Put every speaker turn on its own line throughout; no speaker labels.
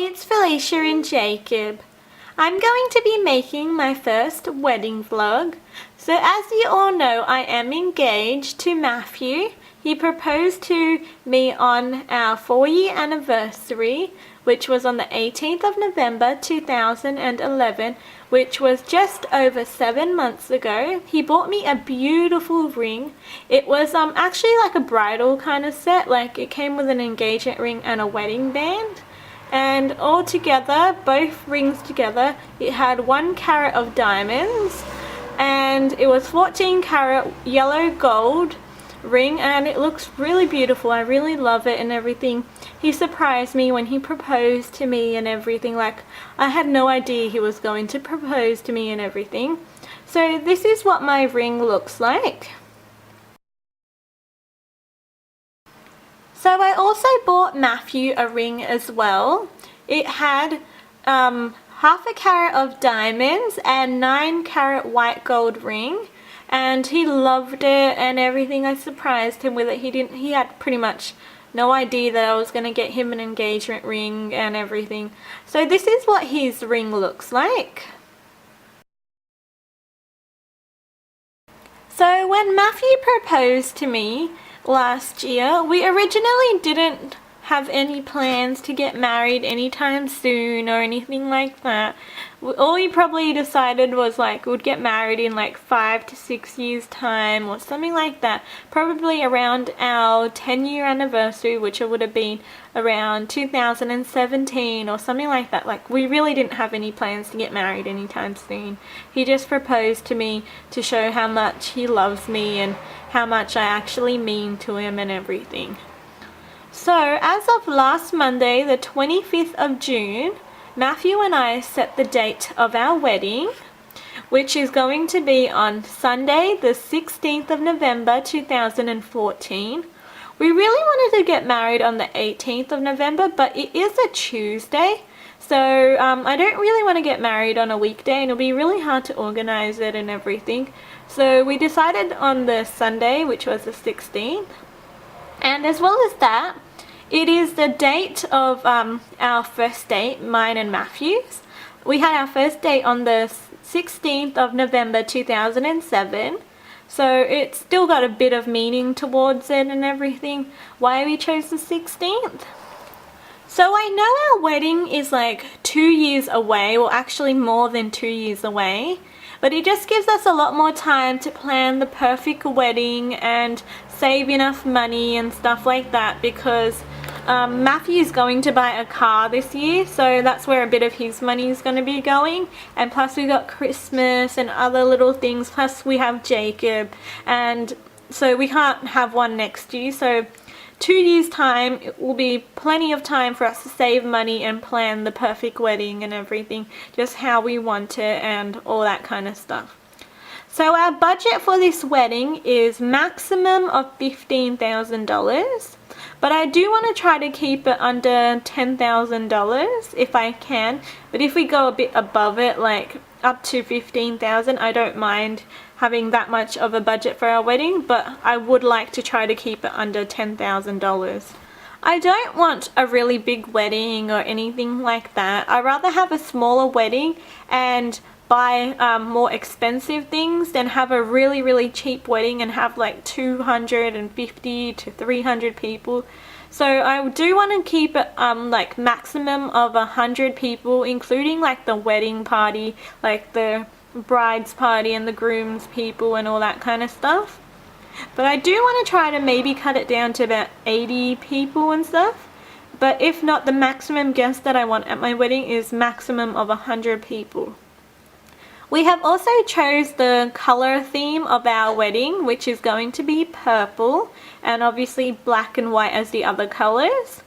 it's Felicia and Jacob. I'm going to be making my first wedding vlog. So as you all know, I am engaged to Matthew. He proposed to me on our 4-year anniversary, which was on the 18th of November 2011, which was just over 7 months ago. He bought me a beautiful ring. It was actually like a bridal kind of set, like it came with an engagement ring and a wedding band. And all together, both rings together, it had 1 carat of diamonds, and it was 14 carat yellow gold ring, and it looks really beautiful. I really love it and everything. He surprised me when he proposed to me and everything. Like, I had no idea he was going to propose to me and everything. So this is what my ring looks like. So I also bought Matthew a ring as well. It had half a carat of diamonds and 9 carat white gold ring, and he loved it and everything. I surprised him with it. He had pretty much no idea that I was going to get him an engagement ring and everything. So this is what his ring looks like. So when Matthew proposed to me last year, we originally didn't have any plans to get married anytime soon or anything like that. All we probably decided was like we'd get married in like 5 to 6 years time or something like that, probably around our 10-year anniversary, which would have been around 2017 or something like that. Like, we really didn't have any plans to get married anytime soon. He just proposed to me to show how much he loves me and how much I actually mean to him and everything. So as of last Monday, the 25th of June, Matthew and I set the date of our wedding, which is going to be on Sunday the 16th of November 2014. We really wanted to get married on the 18th of November, but it is a Tuesday, so I don't really want to get married on a weekday, and it'll be really hard to organize it and everything. So we decided on the Sunday, which was the 16th. And as well as that, it is the date of our first date, mine and Matthew's. We had our first date on the 16th of November 2007. So it's still got a bit of meaning towards it and everything, why we chose the 16th. So I know our wedding is like 2 years away, or actually more than 2 years away. But it just gives us a lot more time to plan the perfect wedding and save enough money and stuff like that, because Matthew's going to buy a car this year, so that's where a bit of his money is going to be going. And plus we got Christmas and other little things, plus we have Jacob, and so we can't have one next year. So 2 years time, it will be plenty of time for us to save money and plan the perfect wedding and everything, just how we want it and all that kind of stuff. So our budget for this wedding is maximum of $15,000, but I do want to try to keep it under $10,000 if I can. But if we go a bit above it, like up to $15,000, I don't mind having that much of a budget for our wedding, but I would like to try to keep it under $10,000. I don't want a really big wedding or anything like that. I'd rather have a smaller wedding and buy more expensive things than have a really cheap wedding and have like 250 to 300 people. So I do want to keep it like maximum of 100 people, including like the wedding party, like the bride's party and the groom's people and all that kind of stuff. But I do want to try to maybe cut it down to about 80 people and stuff. But if not, the maximum guest that I want at my wedding is maximum of 100 people. We have also chose the color theme of our wedding, which is going to be purple, and obviously black and white as the other colors.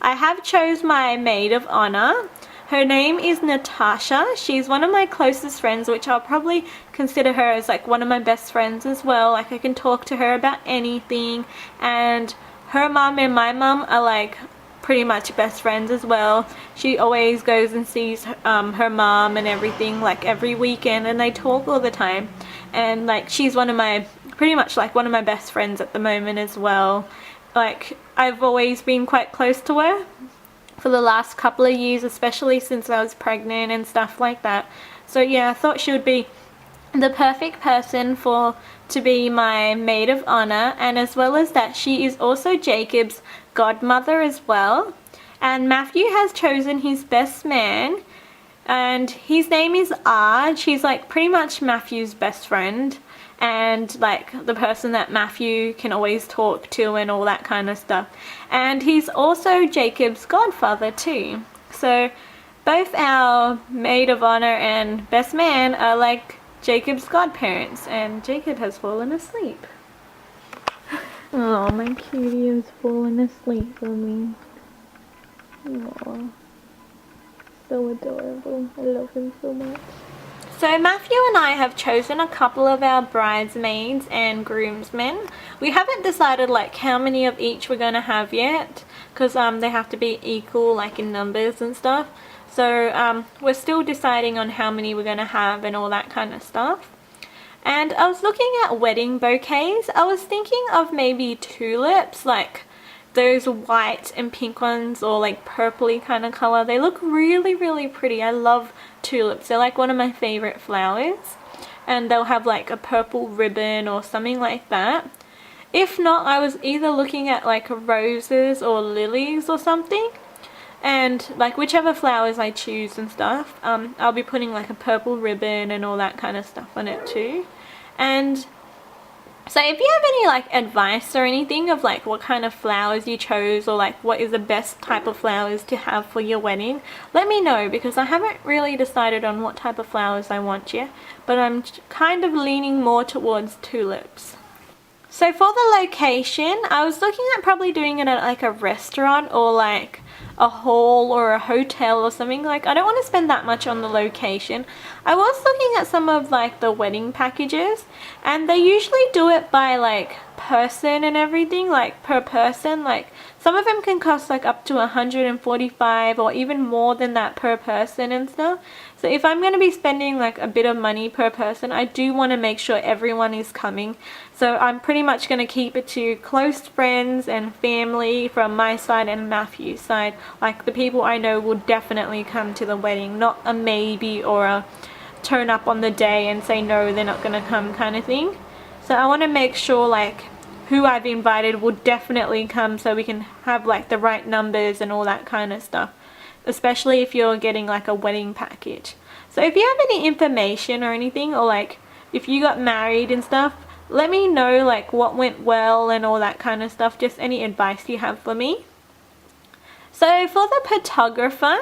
I have chose my maid of honor. Her name is Natasha. She's one of my closest friends, which I'll probably consider her as like one of my best friends as well. Like, I can talk to her about anything, and her mom and my mom are like pretty much best friends as well. She always goes and sees her mom and everything, like every weekend, and they talk all the time. And like, she's one of my, pretty much like one of my best friends at the moment as well. Like, I've always been quite close to her. for the last couple of years, especially since I was pregnant and stuff like that. So yeah, I thought she would be the perfect person to be my maid of honor, and as well as that, she is also Jacob's godmother as well. And Matthew has chosen his best man, and his name is Arj. He's like pretty much Matthew's best friend, and like the person that Matthew can always talk to and all that kind of stuff. And he's also Jacob's godfather too. So both our maid of honor and best man are like Jacob's godparents, and Jacob has fallen asleep. Oh, my cutie has fallen asleep for me. Oh, so adorable. I love him so much. So Matthew and I have chosen a couple of our bridesmaids and groomsmen. We haven't decided like how many of each we're going to have yet, because they have to be equal like in numbers and stuff. So we're still deciding on how many we're going to have and all that kind of stuff. And I was looking at wedding bouquets. I was thinking of maybe tulips, like those white and pink ones, or like purpley kind of color. They look really, really pretty. I love tulips. They're like one of my favorite flowers. And they'll have like a purple ribbon or something like that. If not, I was either looking at like roses or lilies or something. And like whichever flowers I choose and stuff, I'll be putting like a purple ribbon and all that kind of stuff on it too. And so if you have any like advice or anything of like what kind of flowers you chose, or like what is the best type of flowers to have for your wedding, let me know, because I haven't really decided on what type of flowers I want yet, but I'm kind of leaning more towards tulips. So for the location, I was looking at probably doing it at like a restaurant or like a hall or a hotel or something. Like I don't want to spend that much on the location. I was looking at some of like the wedding packages, and they usually do it by like person and everything, like per person. Like some of them can cost like up to $145 or even more than that per person and stuff. So if I'm going to be spending like a bit of money per person, I do want to make sure everyone is coming. So I'm pretty much going to keep it to close friends and family from my side and Matthew's side. Like the people I know will definitely come to the wedding, not a maybe or a turn up on the day and say no, they're not going to come kind of thing. So I want to make sure like who I've invited will definitely come, so we can have like the right numbers and all that kind of stuff, especially if you're getting like a wedding package. So if you have any information or anything, or like if you got married and stuff, let me know like what went well and all that kind of stuff, just any advice you have for me. So for the photographer,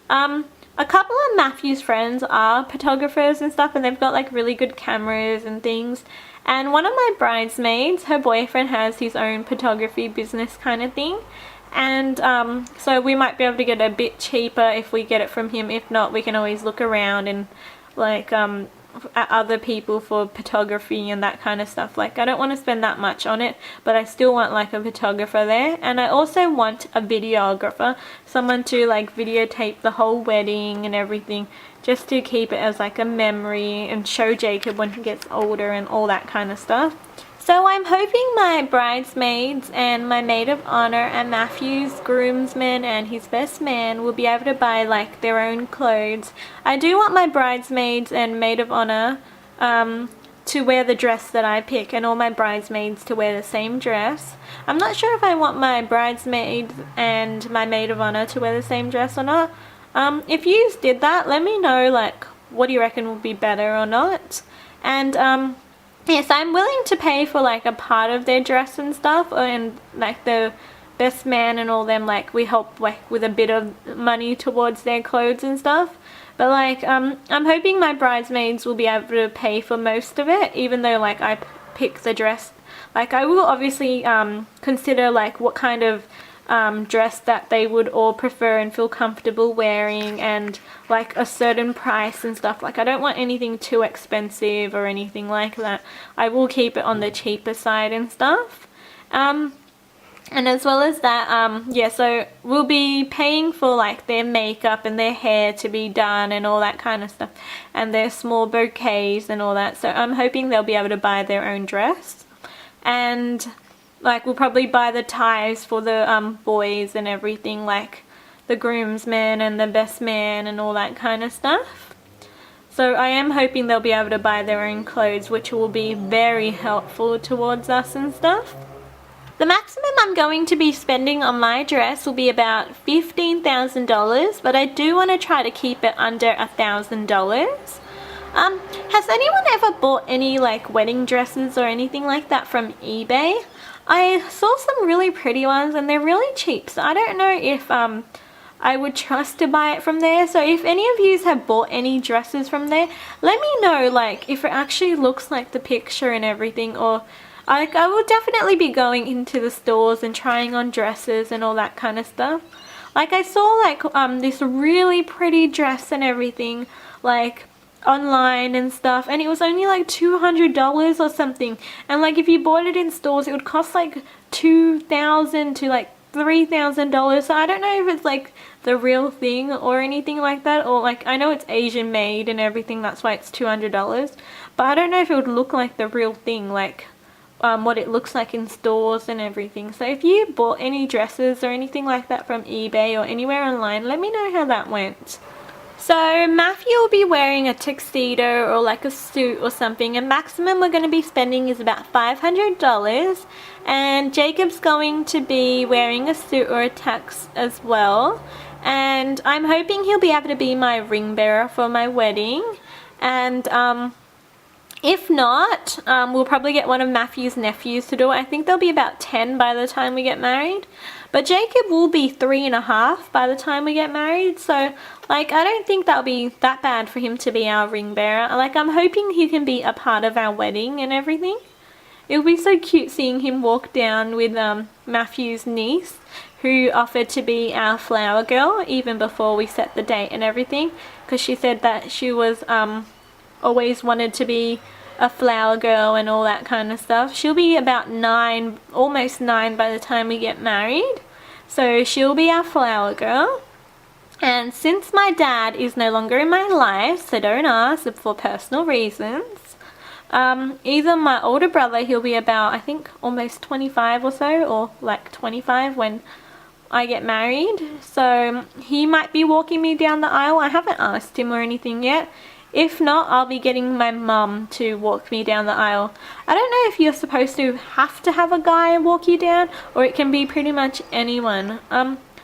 a couple of Matthew's friends are photographers and stuff, and they've got like really good cameras and things. And one of my bridesmaids, her boyfriend has his own photography business kind of thing. And so we might be able to get a bit cheaper if we get it from him. If not, we can always look around and like at other people for photography and that kind of stuff. Like I don't want to spend that much on it, but I still want like a photographer there. And I also want a videographer, someone to like videotape the whole wedding and everything, just to keep it as like a memory and show Jacob when he gets older and all that kind of stuff. So I'm hoping my bridesmaids and my maid of honor and Matthew's groomsmen and his best man will be able to buy like their own clothes. I do want my bridesmaids and maid of honor to wear the dress that I pick, and all my bridesmaids to wear the same dress. I'm not sure if I want my bridesmaids and my maid of honor to wear the same dress or not. If you did that, let me know like what do you reckon will be better or not. And yes, I'm willing to pay for like a part of their dress and stuff, and like the best man and all them, like we help like with a bit of money towards their clothes and stuff. But like I'm hoping my bridesmaids will be able to pay for most of it, even though like I pick the dress. Like I will obviously consider like what kind of dress that they would all prefer and feel comfortable wearing, and like a certain price and stuff. Like I don't want anything too expensive or anything like that. I will keep it on the cheaper side and stuff. And as well as that, yeah, so we'll be paying for like their makeup and their hair to be done and all that kind of stuff, and their small bouquets and all that. So I'm hoping they'll be able to buy their own dress. And like we'll probably buy the ties for the boys and everything, like the groomsmen and the best man and all that kind of stuff. So I am hoping they'll be able to buy their own clothes, which will be very helpful towards us and stuff. The maximum I'm going to be spending on my dress will be about $15,000, but I do want to try to keep it under $1,000. Has anyone ever bought any like wedding dresses or anything like that from eBay? I saw some really pretty ones and they're really cheap, so I don't know if I would trust to buy it from there. So if any of you have bought any dresses from there, let me know like if it actually looks like the picture and everything, or I will definitely be going into the stores and trying on dresses and all that kind of stuff. Like I saw like this really pretty dress and everything like online and stuff, and it was only like $200 or something, and like if you bought it in stores it would cost like $2,000 to like $3,000. So I don't know if it's like the real thing or anything like that, or like I know it's Asian made and everything, that's why it's $200, but I don't know if it would look like the real thing, like what it looks like in stores and everything. So if you bought any dresses or anything like that from eBay or anywhere online, let me know how that went. So Matthew will be wearing a tuxedo or like a suit or something, and maximum we're going to be spending is about $500, and Jacob's going to be wearing a suit or a tux as well, and I'm hoping he'll be able to be my ring bearer for my wedding. And if not, we'll probably get one of Matthew's nephews to do it. I think there'll be about 10 by the time we get married. But Jacob will be 3.5 by the time we get married. So, like, I don't think that'll be that bad for him to be our ring bearer. Like, I'm hoping he can be a part of our wedding and everything. It'll be so cute seeing him walk down with Matthew's niece, who offered to be our flower girl even before we set the date and everything. Because she said that she was always wanted to be a flower girl and all that kind of stuff. She'll be about 9, almost 9 by the time we get married. So she'll be our flower girl. And since my dad is no longer in my life, so don't ask, for personal reasons, either my older brother, he'll be about, I think, almost 25 or so, or like 25 when I get married. So he might be walking me down the aisle. I haven't asked him or anything yet. If not, I'll be getting my mum to walk me down the aisle. I don't know if you're supposed to have a guy walk you down, or it can be pretty much anyone.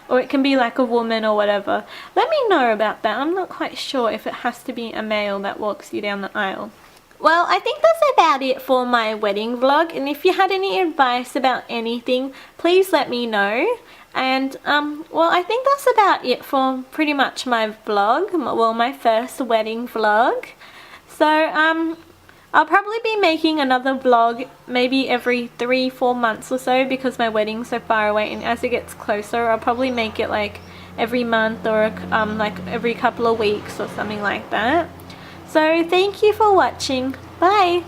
Or it can be like a woman or whatever. Let me know about that. I'm not quite sure if it has to be a male that walks you down the aisle. Well, I think that's about it for my wedding vlog, and if you had any advice about anything, please let me know. And well, I think that's about it for pretty much my vlog, well, my first wedding vlog. So I'll probably be making another vlog maybe every 3-4 months or so, because my wedding's so far away, and as it gets closer I'll probably make it like every month, or like every couple of weeks or something like that. So thank you for watching. Bye!